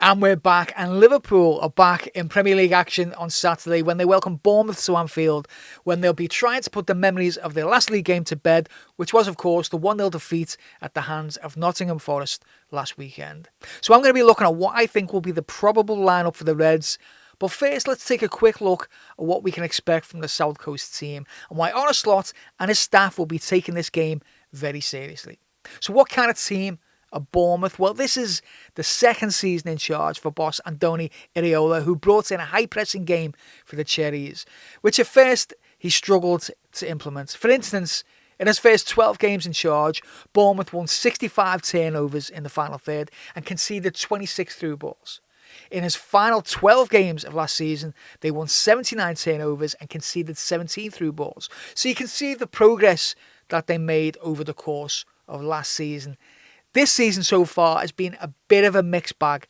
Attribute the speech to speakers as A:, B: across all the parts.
A: And we're back, and Liverpool are back in Premier League action on Saturday when they welcome Bournemouth to Anfield, when they'll be trying to put the memories of their last league game to bed, which was, of course, the 1-0 defeat at the hands of Nottingham Forest last weekend. So I'm going to be looking at what I think will be the probable lineup for the Reds. But first, let's take a quick look at what we can expect from the South Coast team and why Arne Slot and his staff will be taking this game very seriously. So what kind of team are Bournemouth? Well, this is the second season in charge for boss Andoni Iraola, who brought in a high-pressing game for the Cherries, which at first he struggled to implement. For instance, in his first 12 games in charge, Bournemouth won 65 turnovers in the final third and conceded 26 through balls. In his final 12 games of last season, they won 79 turnovers and conceded 17 through balls. So you can see the progress that they made over the course of last season. This season so far has been a bit of a mixed bag,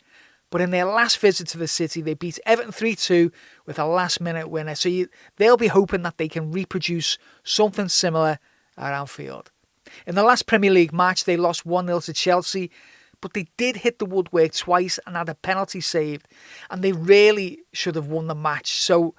A: but in their last visit to the city, they beat Everton 3-2 with a last-minute winner. So they'll be hoping that they can reproduce something similar at Anfield. In the last Premier League match, they lost 1-0 to Chelsea, but they did hit the woodwork twice and had a penalty saved, and they really should have won the match. So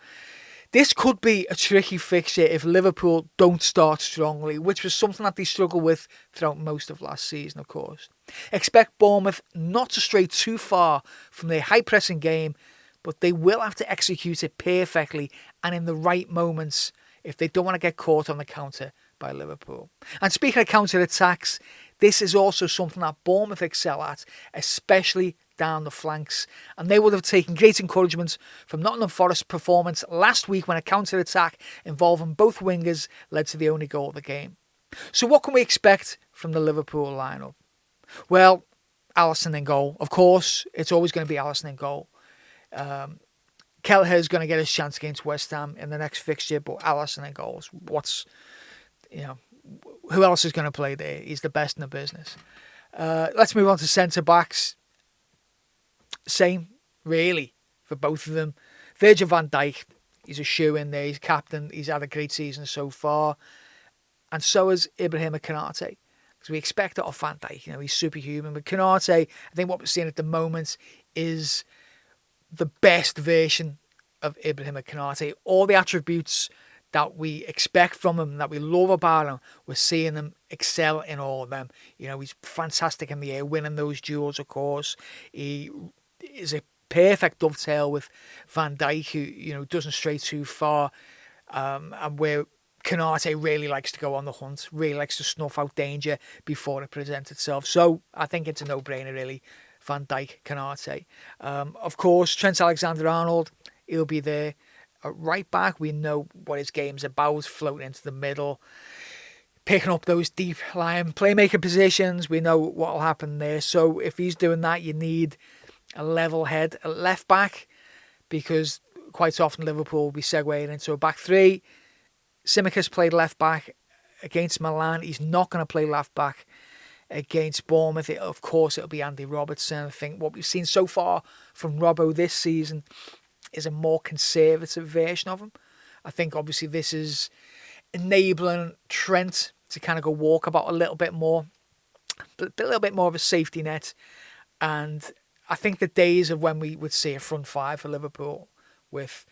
A: this could be a tricky fixture if Liverpool don't start strongly, which was something that they struggled with throughout most of last season, of course. Expect Bournemouth not to stray too far from their high-pressing game, but they will have to execute it perfectly and in the right moments if they don't want to get caught on the counter by Liverpool. And speaking of counter-attacks, this is also something that Bournemouth excel at, especially down the flanks, and they would have taken great encouragement from Nottingham Forest's performance last week when a counter-attack involving both wingers led to the only goal of the game. So what can we expect from the Liverpool lineup? Well, Alisson in goal. Of course, it's always going to be Alisson in goal. Kelleher's going to get his chance against West Ham in the next fixture, but Alisson in goals. Who else is going to play there? He's the best in the business. Let's move on to centre-backs. Same, really, for both of them. Virgil van Dijk, he's a shoe-in there. He's captain. He's had a great season so far. And so is Ibrahim Konate. Because we expect that of Van Dijk. He's superhuman. But Konate, I think what we're seeing at the moment is the best version of Ibrahim Konate. All the attributes that we expect from him, that we love about him, we're seeing him excel in all of them. He's fantastic in the air, winning those duels, of course. He is a perfect dovetail with Van Dijk, who doesn't stray too far, and where Konate really likes to go on the hunt, really likes to snuff out danger before it presents itself. So I think it's a no-brainer, really, Van Dijk, Konate. Of course, Trent Alexander-Arnold, he'll be there. Right back, we know what his game's about, floating into the middle, picking up those deep line playmaker positions. We know what will happen there. So if he's doing that, you need a level head at left back, because quite often Liverpool will be segueing into a back three. Tsimikas played left back against Milan. He's not going to play left back against Bournemouth. Of course, it'll be Andy Robertson. I think what we've seen so far from Robbo this season is a more conservative version of him. I think obviously this is enabling Trent to kind of go walkabout a little bit more, a little bit more of a safety net. And I think the days of when we would see a front five for Liverpool with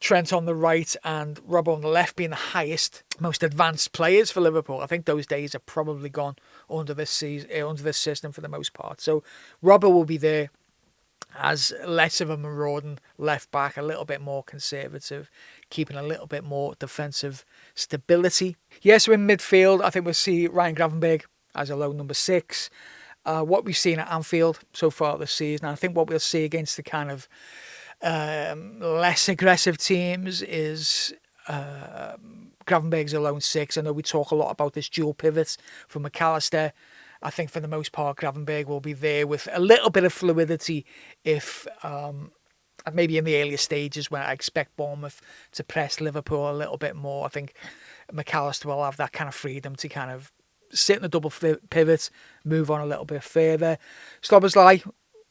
A: Trent on the right and Robbo on the left being the highest, most advanced players for Liverpool, I think those days are probably gone under this system for the most part. So Robbo will be there as less of a marauding left back, a little bit more conservative, keeping a little bit more defensive stability. So in midfield, I think we'll see Ryan Gravenberch as a lone number 6. What we've seen at Anfield so far this season, I think what we'll see against the kind of less aggressive teams is Gravenberch's a lone 6. I know we talk a lot about this dual pivot from McAllister. I think for the most part, Gravenberch will be there with a little bit of fluidity if maybe in the earlier stages when I expect Bournemouth to press Liverpool a little bit more. I think McAllister will have that kind of freedom to kind of sit in the double pivot, move on a little bit further. Szoboszlai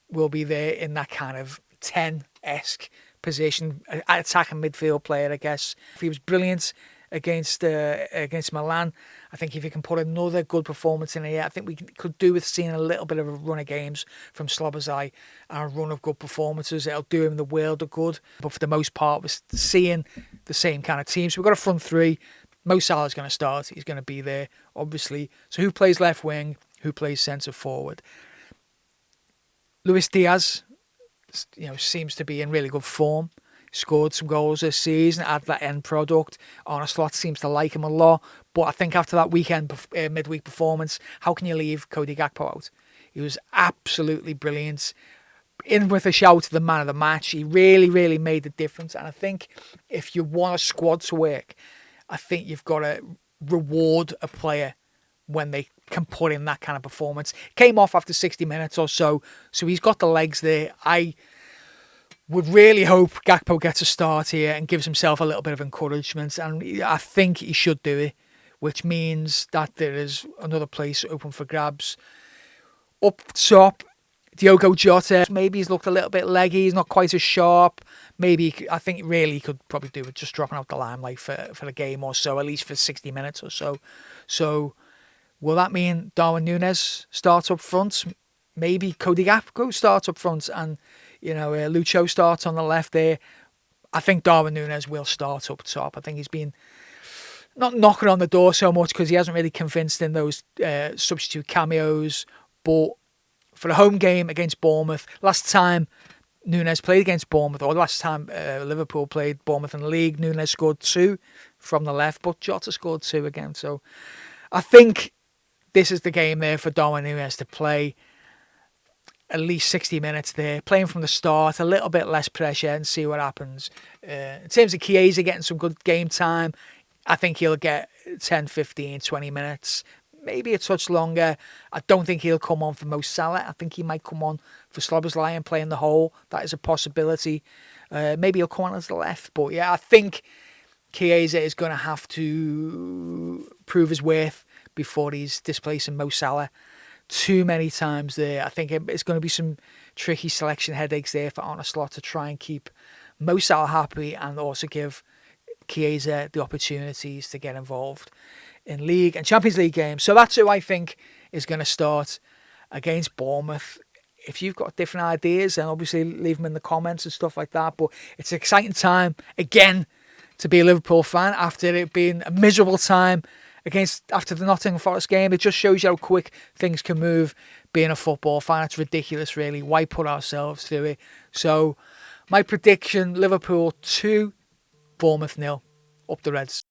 A: will be there in that kind of 10-esque position, attacking midfield player, I guess. He was brilliant against Milan. I think if you can put another good performance in here, I think we could do with seeing a little bit of a run of games from Slobozai and a run of good performances. It'll do him the world of good. But for the most part, we're seeing the same kind of team. So we've got a front three. Mo Salah's going to start. He's going to be there, obviously. So who plays left wing? Who plays centre forward? Luis Diaz, seems to be in really good form. Scored some goals this season, add that end product. Arne Slot seems to like him a lot. But I think after that midweek performance, how can you leave Cody Gakpo out? He was absolutely brilliant. In with a shout to the man of the match. He really, really made the difference. And I think if you want a squad to work, I think you've got to reward a player when they can put in that kind of performance. Came off after 60 minutes or so he's got the legs there. I would really hope Gakpo gets a start here and gives himself a little bit of encouragement, and I think he should do it, which means that there is another place open for grabs. Up top, Diogo Jota, maybe he's looked a little bit leggy, he's not quite as sharp. I think really he could probably do with just dropping out the limelight for a game or so, at least for 60 minutes or so. So will that mean Darwin Núñez starts up front? Maybe Cody Gakpo starts up front and Lucho starts on the left there. I think Darwin Núñez will start up top. I think he's been not knocking on the door so much because he hasn't really convinced in those substitute cameos. But for the home game against Bournemouth, last time Núñez played against Bournemouth, or last time Liverpool played Bournemouth in the league, Núñez scored 2 from the left, but Jota scored 2 again. So I think this is the game there for Darwin Núñez to play at least 60 minutes there, playing from the start, a little bit less pressure and see what happens. In terms of Chiesa getting some good game time, I think he'll get 10, 15, 20 minutes, maybe a touch longer. I don't think he'll come on for Mo Salah. I think he might come on for Szoboszlai and play in the hole. That is a possibility. Maybe he'll come on as the left. But yeah, I think Chiesa is going to have to prove his worth before he's displacing Mo Salah too many times there. I think it's going to be some tricky selection headaches there for Arne Slot to try and keep Mo Salah happy and also give Chiesa the opportunities to get involved in League and Champions League games. So that's who I think is going to start against Bournemouth. If you've got different ideas, then obviously leave them in the comments and stuff like that. But it's an exciting time, again, to be a Liverpool fan after it being a miserable time after the Nottingham Forest game. It just shows you how quick things can move being a football fan. It's ridiculous, really. Why put ourselves through it? So my prediction, Liverpool 2, Bournemouth 0. Up the Reds.